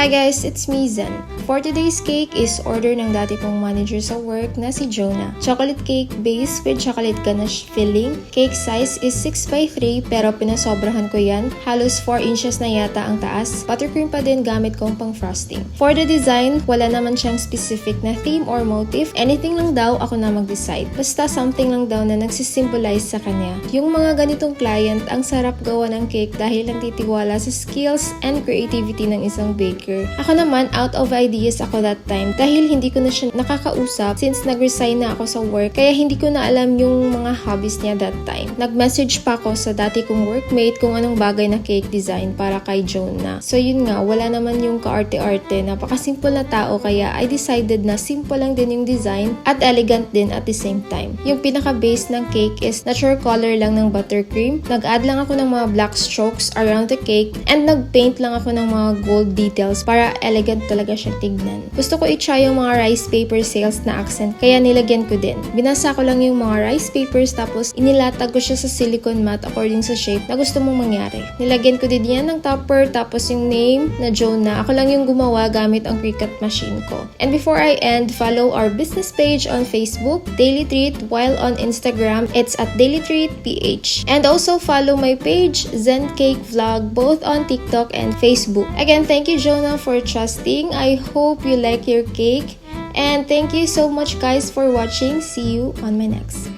Hi guys, it's me Zen. For today's cake is order ng dati kong manager sa work na si Jonah. Chocolate cake base with chocolate ganache filling. Cake size is 6x3 pero pinasobrahan ko yan. Halos 4 inches na yata ang taas. Buttercream pa din gamit kong pang frosting. For the design, wala naman siyang specific na theme or motif. Anything lang daw ako na mag-decide. Basta something lang daw na nagsisimbolize sa kanya. Yung mga ganitong client, ang sarap gawa ng cake dahil lang titiwala sa skills and creativity ng isang baker. Ako naman, out of ideas ako that time dahil hindi ko na siya nakakausap since nag-resign na ako sa work kaya hindi ko na alam yung mga hobbies niya that time. Nag-message pa ako sa dati kong workmate kung anong bagay na cake design para kay Jonah. So yun nga, wala naman yung kaarte-arte, napakasimple na tao kaya I decided na simple lang din yung design at elegant din at the same time. Yung pinaka-base ng cake is natural color lang ng buttercream. Nag-add lang ako ng mga black strokes around the cake and nag-paint lang ako ng mga gold details para elegant talaga siya tignan. Gusto ko i-try yung mga rice paper sails na accent kaya nilagyan ko din. Binasa ko lang yung mga rice papers tapos inilatag ko siya sa silicone mat according sa shape na gusto mong mangyari. Nilagyan ko din yan ng topper tapos yung name na Jonah. Ako lang yung gumawa gamit ang Cricut machine ko. And before I end, follow our business page on Facebook, Daily Treat, while on Instagram, it's at Daily Treat PH. And also follow my page, Zen Cake Vlog, both on TikTok and Facebook. Again, thank you Jonah for trusting. I hope you like your cake. And thank you so much guys for watching. See you on my next.